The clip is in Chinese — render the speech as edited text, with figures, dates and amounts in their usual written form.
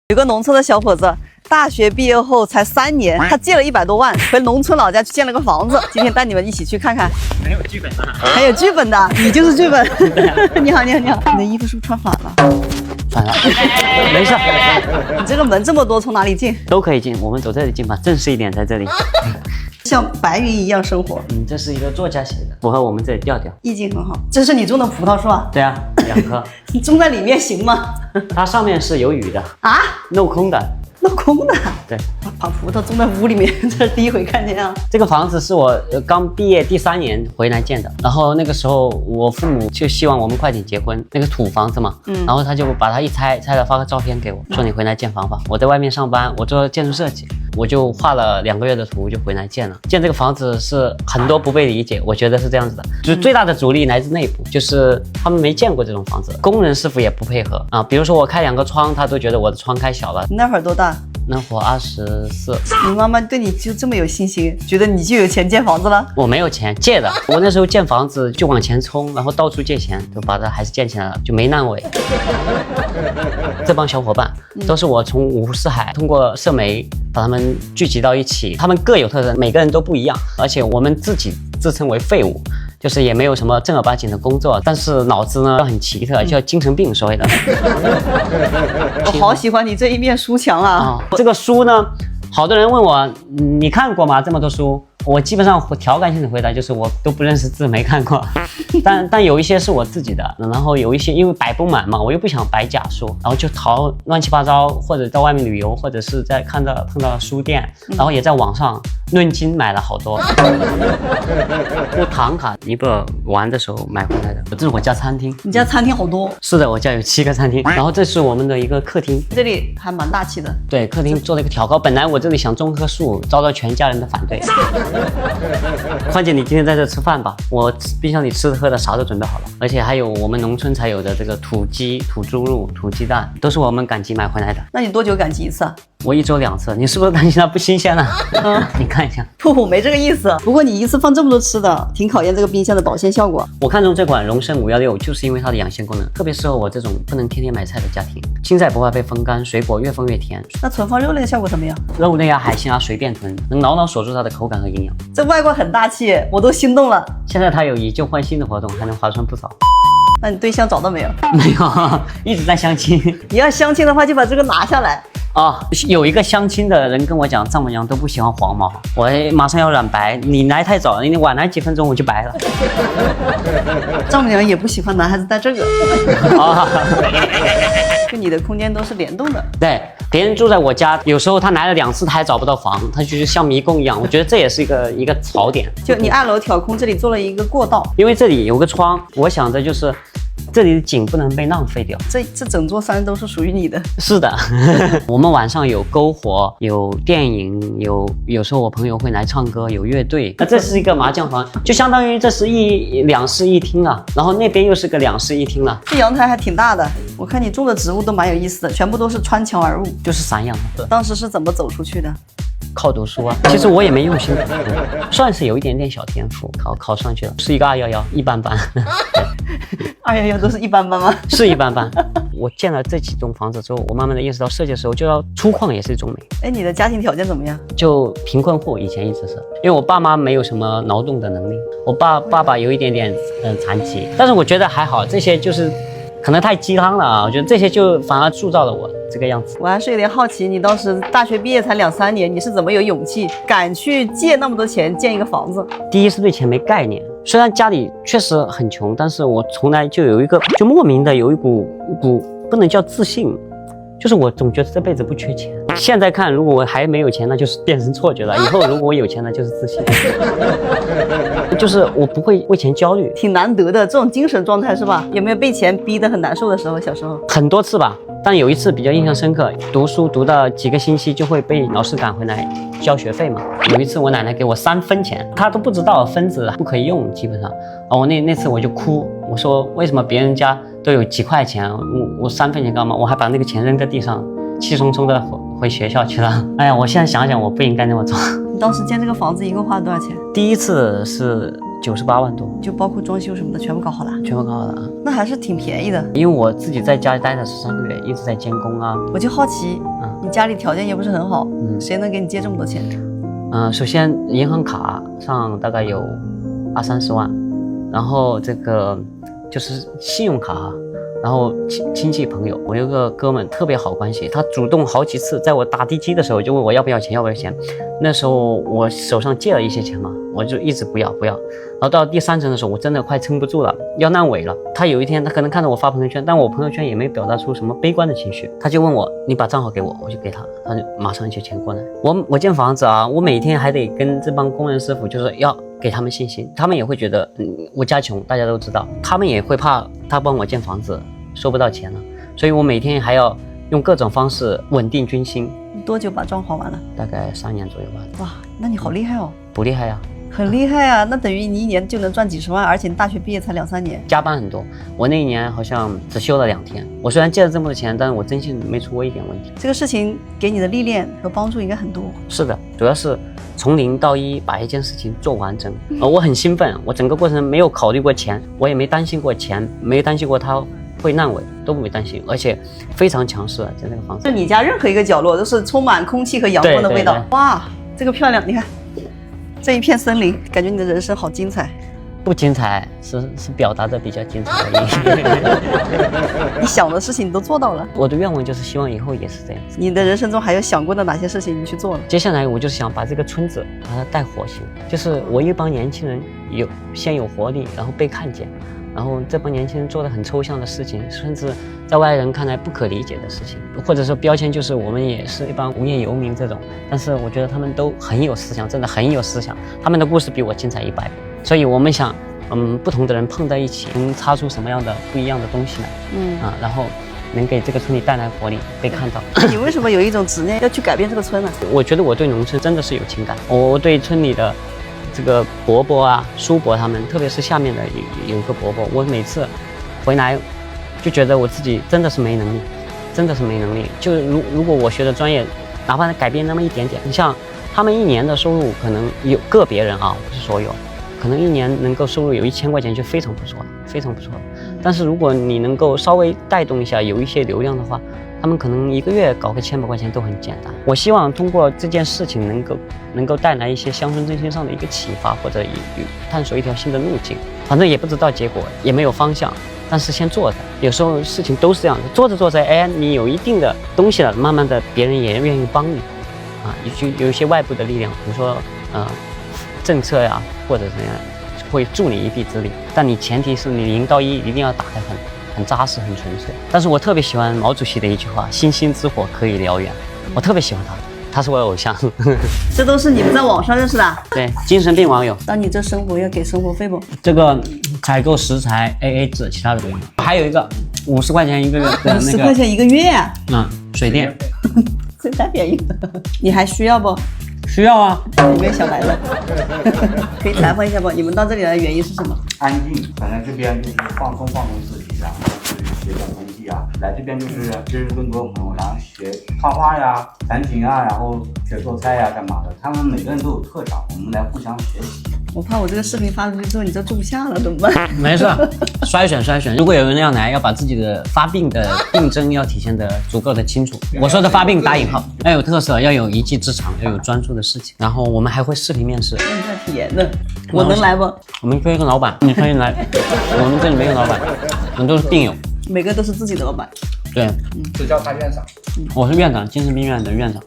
有个农村的小伙子，大学毕业后才3年，他借了100多万，回农村老家去建了个房子。今天带你们一起去看看。很有剧本的，还有剧本的，你就是剧本。你好，你好，你好，你的衣服是不是穿反了？反了，没事。你这个门这么多，从哪里进？都可以进，我们走这里进吧，正式一点，在这里。像白云一样生活，这是一个作家写的，符合我们这里调调。意境很好。这是你种的葡萄树啊？对啊，2棵。你种在里面行吗？它上面是有雨的啊，镂空的。镂空的？对，把葡萄种在屋里面，这是第一回看见啊。这个房子是我刚毕业第3年回来建的，然后那个时候我父母就希望我们快点结婚，那个土房子嘛，然后他就把它一拆了发个照片给我，说你回来建房吧。我在外面上班，我做建筑设计，我就画了2个月的图就回来建了。建这个房子是很多不被理解，我觉得是这样子的，就是最大的阻力来自内部，就是他们没见过这种房子，工人师傅也不配合啊。比如说我开2个窗，他都觉得我的窗开小了。你那会儿多大？那会24。你妈妈对你就这么有信心，觉得你就有钱建房子了？我没有钱，借的。我那时候建房子就往前冲，然后到处借钱，就把它还是建起来了，就没烂尾。这帮小伙伴都是我从五湖四海通过社媒把他们聚集到一起，他们各有特色，每个人都不一样，而且我们自己自称为废物。就是也没有什么正儿八经的工作，但是脑子呢很奇特，叫精神病所谓的。我好喜欢你这一面书墙啊！这个书呢，好多人问我，你看过吗？这么多书，我基本上调侃性的回答就是我都不认识字，没看过。但有一些是我自己的，然后有一些因为摆不满嘛，我又不想摆假书，然后就淘乱七八糟，或者到外面旅游，或者是在碰到书店，然后也在网上论斤买了好多。就唐卡尼泊尔玩的时候买回来的，这是我家餐厅。你家餐厅好多？是的，我家有7个餐厅，然后这是我们的一个客厅，这里还蛮大气的。对，客厅做了一个挑高，本来我这里想种棵树，遭到全家人的反对。宽姐，你今天在这吃饭吧，我冰箱里吃的喝的啥都准备好了，而且还有我们农村才有的这个土鸡、土猪肉、土鸡蛋，都是我们赶集买回来的。那你多久赶集一次啊？我1周2次，你是不是担心它不新鲜了？你看一下。不，没这个意思。不过你一次放这么多吃的，挺考验这个冰箱的保鲜效果。我看中这款荣参516，就是因为它的养鲜功能，特别适合我这种不能天天买菜的家庭。青菜不怕被风干，水果越放越甜。那存放肉类的效果怎么样？肉类啊、海鲜啊随便囤，能牢牢锁住它的口感和营养。这外观很大气，我都心动了。现在它有以旧换新的活动，还能划算不少。那你对象找到没有？没有，一直在相亲。你要相亲的话，就把这个拿下来。有一个相亲的人跟我讲，丈母娘都不喜欢黄毛，我马上要染白，你来太早了，你晚来几分钟我就白了。丈母娘也不喜欢男孩子戴这个。跟你的空间都是联动的。对，别人住在我家，有时候他来了2次，他还找不到房，他就是像迷宫一样。我觉得这也是一个槽点。就你2楼挑空，这里做了一个过道，因为这里有个窗，我想着就是这里的景不能被浪费掉。这整座山都是属于你的。是的。我们晚上有篝火，有电影，有时候我朋友会来唱歌，有乐队。那这是一个麻将房，就相当于这是2室1厅了，然后那边又是个2室1厅了。这阳台还挺大的，我看你种的植物都蛮有意思的，全部都是穿墙而入，就是散养的。当时是怎么走出去的？靠读书啊，其实我也没用心读，算是有一点点小天赋，考上去了，是一个211，一般般。211都是一般般吗？是一般般。我建了这几栋房子之后，我慢慢的意识到设计的时候就要粗犷也是一种美。哎，你的家庭条件怎么样？就贫困户，以前一直是，因为我爸妈没有什么劳动的能力，我爸爸有一点点残疾，但是我觉得还好，这些就是可能太鸡汤了啊，我觉得这些就反而塑造了我这个样子。我还是有点好奇，你当时大学毕业才2、3年，你是怎么有勇气敢去借那么多钱建一个房子？第一是对钱没概念，虽然家里确实很穷，但是我从来就有一个就莫名的有一股不能叫自信，就是我总觉得这辈子不缺钱。现在看，如果我还没有钱，那就是变成错觉了。以后如果我有钱了，就是自信。就是我不会为钱焦虑，挺难得的这种精神状态是吧？有没有被钱逼得很难受的时候？小时候很多次吧，但有一次比较印象深刻，读书读到几个星期就会被老师赶回来交学费嘛。有一次我奶奶给我3分钱，她都不知道分子不可以用，基本上。我那次我就哭，我说为什么别人家都有几块钱，我3分钱干嘛？我还把那个钱扔在地上，气冲冲的回学校去了。哎呀，我现在想想，我不应该那么做。你当时建这个房子一共花了多少钱？第一次是98万多，就包括装修什么的全部搞好了？全部搞好了啊。那还是挺便宜的。因为我自己在家待的是3个月，一直在监工啊。我就好奇，你家里条件也不是很好，谁能给你借这么多钱？首先银行卡上大概有20-30万，然后这个就是信用卡，然后亲戚朋友，我有个哥们特别好关系，他主动好几次在我打地基的时候就问我要不要钱。那时候我手上借了一些钱嘛，我就一直不要。然后到第3层的时候，我真的快撑不住了，要烂尾了。他有一天他可能看到我发朋友圈，但我朋友圈也没表达出什么悲观的情绪，他就问我你把账号给我，我就给他，他就马上就钱过来。我建房子啊，我每天还得跟这帮工人师傅就是要给他们信心，他们也会觉得我家穷，大家都知道，他们也会怕他帮我建房子收不到钱了，所以我每天还要用各种方式稳定军心。你多久把账还完了？大概3年左右吧。哇，那你好厉害哦！不厉害呀？很厉害啊，那等于你1年就能赚几十万，而且你大学毕业才2-3年。加班很多，我那1年好像只休了2天。我虽然借了这么多钱，但是我征信没出过一点问题。这个事情给你的历练和帮助应该很多。是的，主要是从0到1把一件事情做完整。我很兴奋，我整个过程没有考虑过钱，我也没担心过钱，没担心过它会烂尾，都没担心，而且非常强势，在这个房子。就你家任何一个角落都是充满空气和阳光的味道。对对对。哇，这个漂亮，你看这一片森林，感觉你的人生好精彩。不精彩，是表达的比较精彩而已。你想的事情你都做到了。我的愿望就是希望以后也是这样子。你的人生中还有想过的哪些事情你去做了？接下来我就是想把这个村子把它带火起来，就是我一帮年轻人先有活力，然后被看见，然后这帮年轻人做的很抽象的事情，甚至在外人看来不可理解的事情，或者说标签就是我们也是一帮无业游民这种，但是我觉得他们都很有思想，真的很有思想，他们的故事比我精彩100倍。所以我们想，不同的人碰在一起，能擦出什么样的不一样的东西来，然后能给这个村里带来活力，被看到。你为什么有一种执念要去改变这个村呢？我觉得我对农村真的是有情感，我对村里的这个伯伯啊、叔伯他们，特别是下面的有一个伯伯，我每次回来就觉得我自己真的是没能力，真的是没能力。就如果我学的专业，哪怕改变那么一点点，你像他们1年的收入，可能有个别人啊，不是所有。可能1年能够收入有1000块钱就非常不错了，非常不错了。但是如果你能够稍微带动一下，有一些流量的话，他们可能1个月搞个1000块钱都很简单。我希望通过这件事情能够带来一些乡村振兴上的一个启发，或者探索一条新的路径。反正也不知道结果，也没有方向，但是先做着。有时候事情都是这样的，做着做着，哎，你有一定的东西了，慢慢的别人也愿意帮你，有一些外部的力量，比如说政策呀，或者怎样，会助你一臂之力。但你前提是你0到1一定要打得很扎实、很纯粹。但是我特别喜欢毛主席的一句话：“星星之火可以燎原。”我特别喜欢他是我的偶像。这都是你们在网上认识的？对，精神病网友。那你这生活要给生活费不？这个采购食材 AA 制，其他的不用。还有一个50块钱1个月的那个，10块钱1个月啊？水电。这太便宜了。你还需要不？需要啊，有没有想来的？可以采访一下不？你们到这里来的原因是什么？安静，反正这边就是放松自己，然后就是学点东西啊。来这边就是认识更多朋友，然后学画画呀、弹琴啊，然后学做菜呀、干嘛的。他们每个人都有特长，我们来互相学习。我怕我这个视频发出去之后，你这住不下了，怎么办？没事，筛选。如果有人要来，要把自己的发病的病征要体现得足够的清楚。我说的发病打引号，要有特色，要有一技之长，要有专注的事情。然后我们还会视频面试。问一下体验的，我能来不？我们缺一个老板，你可以来。我们这里没有老板，我们都是病友，每个都是自己的老板。对，就叫他院长。我是院长，精神病院的院长。